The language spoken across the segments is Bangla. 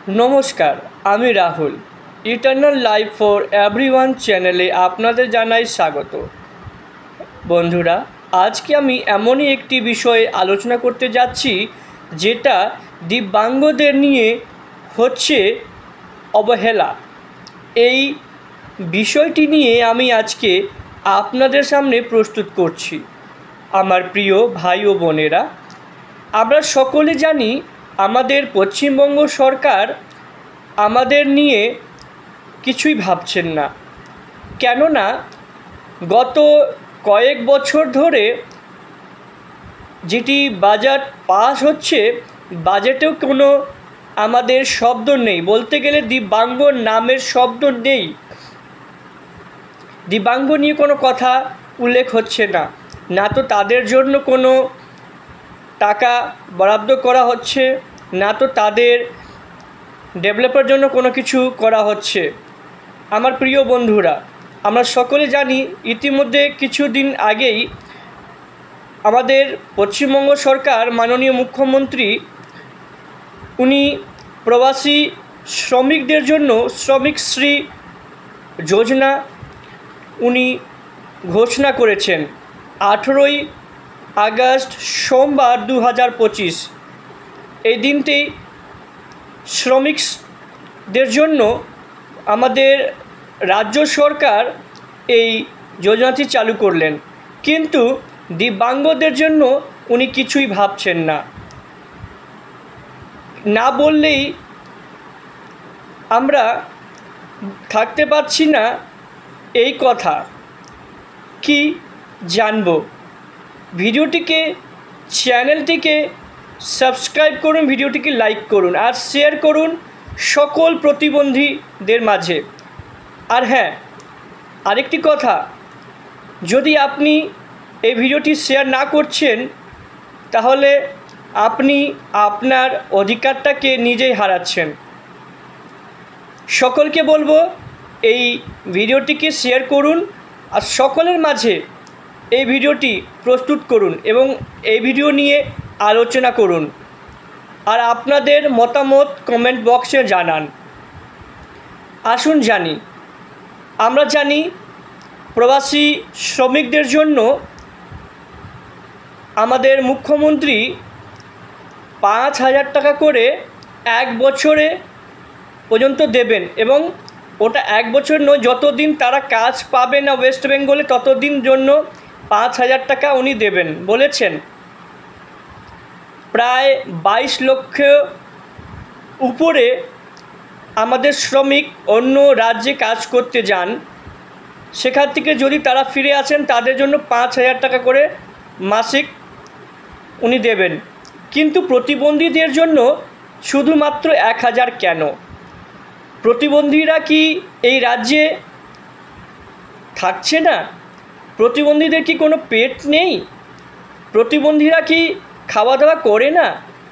নমস্কার, আমি Rahul. Eternal life for everyone চ্যানেলে আপনাদের জানাই স্বাগত। বন্ধুরা, আজকে আমি এমনই একটি বিষয়ে আলোচনা করতে যাচ্ছি যেটা দিব্যাঙ্গদের নিয়ে হচ্ছে অবহেলা। এই বিষয়টি নিয়ে আমি আজকে আপনাদের সামনে প্রস্তুত করছি। আমার প্রিয় ভাই ও বোনেরা, আমরা সকলে জানি আমাদের পশ্চিমবঙ্গ সরকার আমাদের নিয়ে কিছুই ভাবছেন না। কেননা গত কয়েক বছর ধরে যেটি বাজেট পাস হচ্ছে, বাজেটেও কোনো আমাদের শব্দ নেই। বলতে গেলে দিব্যাঙ্গ নামের শব্দ নেই। দিব্যাঙ্গ নিয়ে কোনো কথা উল্লেখ হচ্ছে না, না তো তাদের জন্য কোনো টাকা বরাদ্দ করা হচ্ছে, না তো তাদের ডেভেলপের জন্য কোনো কিছু করা হচ্ছে। আমার প্রিয় বন্ধুরা, আমরা সকলে জানি ইতিমধ্যে কিছুদিন আগেই আমাদের পশ্চিমবঙ্গ সরকার মাননীয় মুখ্যমন্ত্রী উনি প্রবাসী শ্রমিকদের জন্য শ্রমিকশ্রী যোজনা উনি ঘোষণা করেছেন 18ই আগস্ট সোমবার 2025। এই দিনটি শ্রমিকদের জন্য আমাদের রাজ্য সরকার এই যোজনাটি চালু করলেন, কিন্তু দিব্যাঙ্গদের জন্য উনি কিছুই ভাবছেন না। না বললেই আমরা থাকতে পারছি না এই কথা কি জানব। ভিডিওটিকে চ্যানেলটিকে সাবস্ক্রাইব করুন, ভিডিওটিকে লাইক করুন আর শেয়ার করুন সকল প্রতিবন্ধীদের মাঝে। আর হ্যাঁ, আরেকটি কথা, যদি আপনি এই ভিডিওটি শেয়ার না করছেন তাহলে আপনি আপনার অধিকারটাকে নিজেই হারাচ্ছেন। সকলকে বলবো এই ভিডিওটিকে শেয়ার করুন আর সকলের মাঝে এই ভিডিওটি প্রস্তুত করুন এবং এই ভিডিও নিয়ে আলোচনা করুন আর আপনাদের মতামত কমেন্ট বক্সে জানান। আসুন জানি, আমরা জানি প্রবাসী শ্রমিকদের জন্য আমাদের মুখ্যমন্ত্রী 5,000 টাকা করে এক বছরে পর্যন্ত দেবেন, এবং ওটা এক বছর নয়, যতদিন তারা কাজ পাবে না ওয়েস্ট বেঙ্গলে ততদিন জন্য 5,000 টাকা উনি দেবেন বলেছেন। প্রায় 22 লক্ষ উপরে আমাদের শ্রমিক অন্য রাজ্যে কাজ করতে যান, সেখান থেকে যদি তারা ফিরে আসেন তাদের জন্য 5,000 টাকা করে মাসিক উনি দেবেন। কিন্তু প্রতিবন্ধীদের জন্য শুধুমাত্র 1,000 কেন? প্রতিবন্ধীরা কি এই রাজ্যে থাকছে না? প্রতিবন্ধীদের কি কোনো পেট নেই? প্রতিবন্ধীরা কি খাওয়া দাওয়া করে না?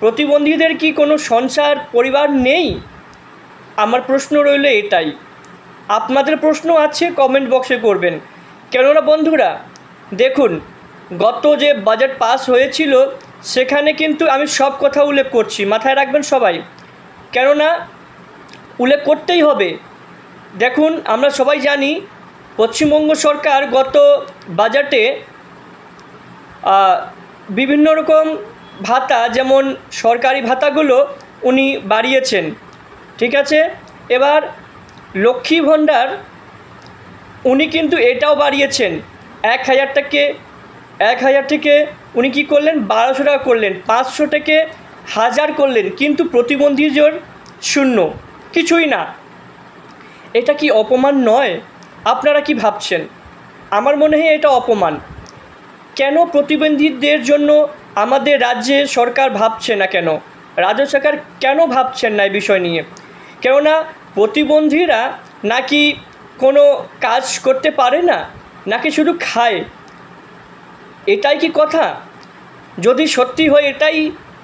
প্রতিবন্ধীদের কি কোনো সংসার পরিবার নেই? আমার প্রশ্ন রইল এটাই। আপনাদের প্রশ্ন আছে কমেন্ট বক্সে করবেন। কেননা বন্ধুরা দেখুন, গত যে বাজেট পাস হয়েছিল সেখানে কিন্তু আমি সব কথা উল্লেখ করছি, মাথায় রাখবেন সবাই, কেননা উল্লেখ করতেই হবে। দেখুন, আমরা সবাই জানি পশ্চিমবঙ্গ সরকার গত বাজেটে বিভিন্ন রকম ভাতা, যেমন সরকারি ভাতাগুলো উনি বাড়িয়েছেন, ঠিক আছে। এবার লক্ষ্মী ভাণ্ডার উনি কিন্তু এটাও বাড়িয়েছেন, 1,000 থেকে উনি কী করলেন, 1,200 টাকা করলেন, 500 থেকে 1,000 করলেন, কিন্তু প্রতিবন্ধীদের শূন্য, কিছুই না। এটা কি অপমান নয়? আপনারা কি ভাবছেন? আমার মনে হয় এটা অপমান। কেন প্রতিবন্ধীদের জন্য আমাদের রাজ্যে সরকার ভাবছে না? কেন রাজ্য সরকার কেন ভাবছেন না এই বিষয় নিয়ে? কেননা প্রতিবন্ধীরা নাকি কোনো কাজ করতে পারে না, নাকি শুধু খায়? এটাই কি কথা? যদি সত্যি হয় এটাই,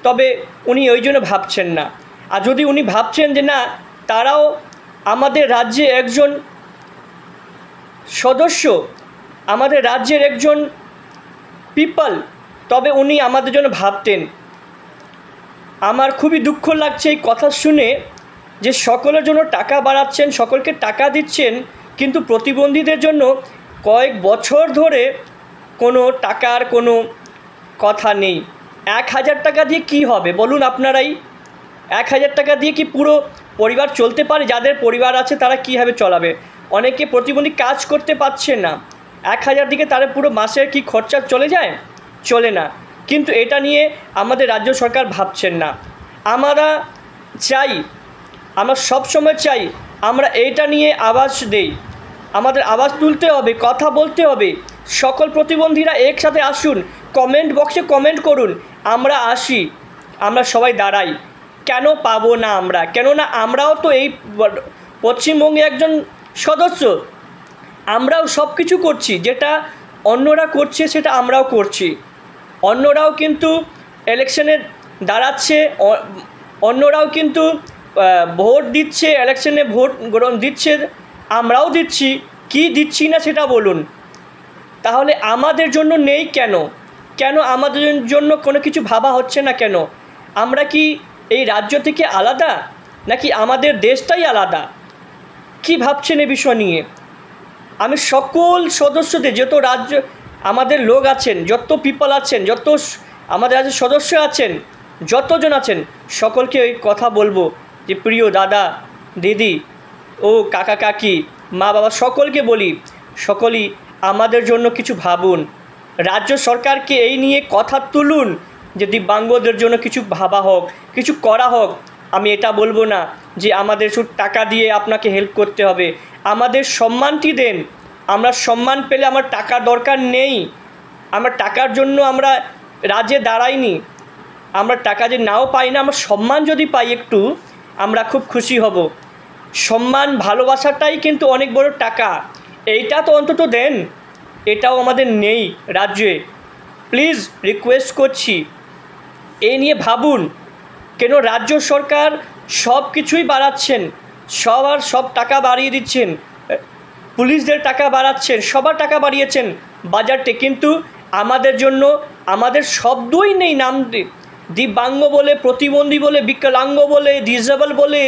তবে উনি ওই জন্য ভাবছেন না। আর যদি উনি ভাবছেন যে না, তারাও আমাদের রাজ্যে একজন সদস্য, আমাদের রাজ্যের একজন পিপল, তবে উনি আমাদের জন্য ভাবতেন। আমার খুবই দুঃখ লাগছে এই কথা শুনে, যে সকলের জন্য টাকা বাড়াচ্ছেন, সকলকে টাকা দিচ্ছেন, কিন্তু প্রতিবন্ধীদের জন্য কয়েক বছর ধরে কোনো টাকার কোনো কথা নেই। 1000 টাকা দিয়ে কি হবে বলুন আপনারাই? 1000 টাকা দিয়ে কি পুরো পরিবার চলতে পারে? যাদের পরিবার আছে তারা কীভাবে চলাবে? অনেকে প্রতিবন্ধী কাজ করতে পারছে না, 1000 দিকে তারা পুরো মাসের কি খরচা চলে যায়? চলে না। কিন্তু এটা নিয়ে আমাদের রাজ্য সরকার ভাবছেন না। আমরা চাই, আমরা সবসময় চাই আমরা এটা নিয়ে আওয়াজ দেই, আমাদের আওয়াজ তুলতে হবে, কথা বলতে হবে। সকল প্রতিবন্ধীরা একসাথে আসুন, কমেন্ট বক্সে কমেন্ট করুন, আমরা আসি, আমরা সবাই দাঁড়াই। কেন পাবো না আমরা? কেননা আমরাও তো এই পশ্চিমবঙ্গে একজন সদস্য, আমরাও সব কিছু করছি, যেটা অন্যরা করছে সেটা আমরাও করছি। অন্যরাও কিন্তু ইলেকশনে দাঁড়াচ্ছে, অন্যরাও কিন্তু ভোট দিচ্ছে, ইলেকশনে ভোট দিচ্ছে, আমরাও দিচ্ছি। কি দিচ্ছি না সেটা বলুন। তাহলে আমাদের জন্য নেই কেন? কেন আমাদের জন্য কোনো কিছু ভাবা হচ্ছে না কেন? আমরা কি এই রাজ্য থেকে আলাদা, নাকি আমাদের দেশটাই আলাদা? কি ভাবছেন এই বিষয় নিয়ে? আমি সকল সদস্যদের, যত রাজ্য আমাদের লোক আছেন, যত পিপল আছেন, যত আমাদের রাজ্যের সদস্য আছেন, যতজন আছেন, সকলকে ওই কথা বলবো যে প্রিয় দাদা দিদি ও কাকা কাকি মা বাবা সকলকে বলি, সকলেই আমাদের জন্য কিছু ভাবুন। রাজ্য সরকারকে এই নিয়ে কথা তুলুন যে দিব্যাঙ্গদের জন্য কিছু ভাবা হোক, কিছু করা হোক। আমি এটা বলবো না যে আমাদের শুধু টাকা দিয়ে আপনাকে হেল্প করতে হবে। আমাদের সম্মানটি দেন। আমরা সম্মান পেলে আমার টাকার দরকার নেই। আমরা টাকার জন্য আমরা রাজ্যে দাঁড়াইনি। আমরা টাকা যে নাও পাই না, আমরা সম্মান যদি পাই একটু, আমরা খুব খুশি হব। সম্মান ভালোবাসাটাই কিন্তু অনেক বড় টাকা। এইটা তো অন্তত দেন, এটাও আমাদের নেই রাজ্যে। প্লিজ রিকোয়েস্ট করছি, এই নিয়ে ভাবুন। কেন রাজ্য সরকার সব কিছুই বাড়াচ্ছেন, সব টাকা বাড়িয়ে দিচ্ছেন, পুলিশদের টাকা বাড়াচ্ছেন, সবার টাকা বাড়িয়েছেন বাজারটে, কিন্তু আমাদের জন্য আমাদের শব্দই নেই। নাম দিব্যাঙ্গ বলে, প্রতিবন্ধী বলে, বিকলাঙ্গ বলে, ডিসেবল বলে,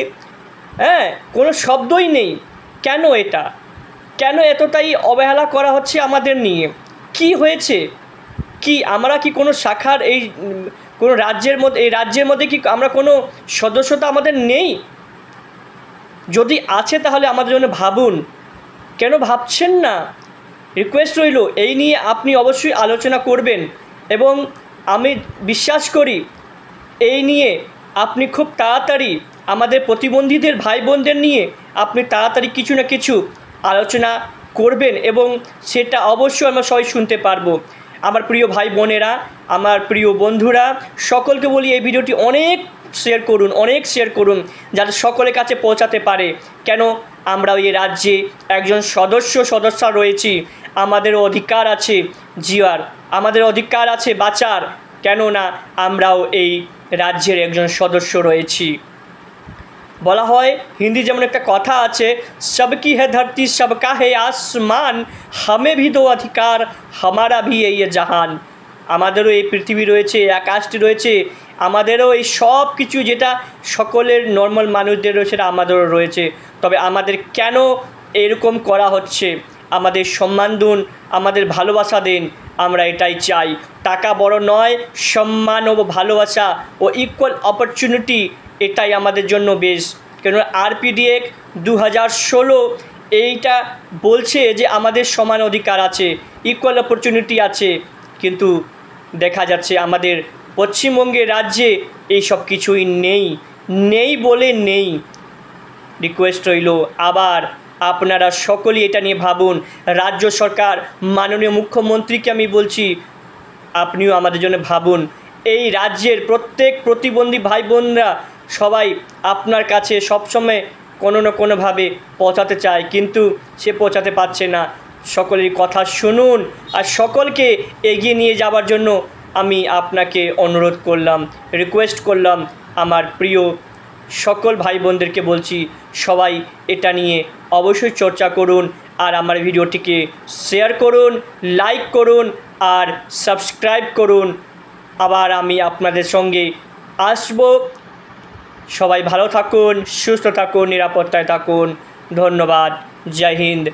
কোনো শব্দই নেই। কেন এটা? কেন এতটাই অবহেলা করা হচ্ছে আমাদের নিয়ে? কি হয়েছে? কি আমরা কি কোনো শাখার এই কোনো রাজ্যের মধ্যে, এই রাজ্যের মধ্যে কি আমরা কোনো সদস্যতা আমাদের নেই? যদি আছে তাহলে আমাদের জন্য ভাবুন। কেন ভাবছেন না? রিকোয়েস্ট রইল, এই নিয়ে আপনি অবশ্যই আলোচনা করবেন, এবং আমি বিশ্বাস করি এই নিয়ে আপনি খুব তাড়াতাড়ি আমাদের প্রতিবন্ধীদের ভাই বোনদের নিয়ে আপনি তাড়াতাড়ি কিছু না কিছু আলোচনা করবেন, এবং সেটা অবশ্যই আমরা সবাই শুনতে পারবো। আমার প্রিয় ভাই বোনেরা, আমার প্রিয় বন্ধুরা, সকলকে বলি এই ভিডিওটি অনেক শেয়ার করুন, অনেক শেয়ার করুন, যাতে সকলের কাছে পৌঁছাতে পারে। কেন আমরা এই রাজ্যে একজন সদস্যা রয়েছি, আমাদেরও অধিকার আছে জিয়ার, আমাদের অধিকার আছে বাঁচার। কেননা আমরাও এই রাজ্যের একজন সদস্য রয়েছি। বলা হয় হিন্দি যেমন একটা কথা আছে, সবকি হে ধরতি সবকা হে আসমান, হামে ভি দো অধিকার হামারা ভি এই জাহান। আমাদেরও এই পৃথিবী রয়েছে, এই আকাশটি রয়েছে, আমাদেরও এই সব কিছু যেটা সকলের নর্মাল মানুষদের রয়েছে সেটা আমাদেরও রয়েছে। তবে আমাদের কেন এরকম করা হচ্ছে? আমাদের সম্মান দিন, আমাদের ভালোবাসা দিন, আমরা এটাই চাই। টাকা বড় নয়, সম্মান ও ভালোবাসা ও ইকুয়াল অপরচুনিটি, এটাই আমাদের জন্য বেশ। কেন RPDX 2016 এইটা বলছে যে আমাদের সমান অধিকার আছে, ইকুয়াল অপরচুনিটি আছে, কিন্তু দেখা যাচ্ছে আমাদের পশ্চিমবঙ্গের রাজ্যে এই সব কিছুই নেই বলে নেই। রিকোয়েস্ট রইল আবার আপনারা সকলেই এটা নিয়ে ভাবুন। রাজ্য সরকার, মাননীয় মুখ্যমন্ত্রীকে আমি বলছি, আপনিও আমাদের জন্য ভাবুন। এই রাজ্যের প্রত্যেক প্রতিবন্ধী ভাই বোনরা সবাই আপনার কাছে সবসময় কোনো না কোনোভাবে পৌঁছাতে চায়, কিন্তু সে পৌঁছাতে পারছে না। সকলের কথা শুনুন, আর সকলকে এগিয়ে নিয়ে যাওয়ার জন্য আমি আপনাকে অনুরোধ করলাম, রিকোয়েস্ট করলাম। আমার প্রিয় সকল ভাই বোনদেরকে বলছি, সবাই এটা নিয়ে অবশ্যই চর্চা করুন, আর আমার ভিডিওটিকে শেয়ার করুন, লাইক করুন, আর সাবস্ক্রাইব করুন। আবার আমি আপনাদের সঙ্গে আসব সবাই ভালো থাকুন, সুস্থ থাকুন, নিরাপত্তায় থাকুন। ধন্যবাদ। জয় হিন্দ।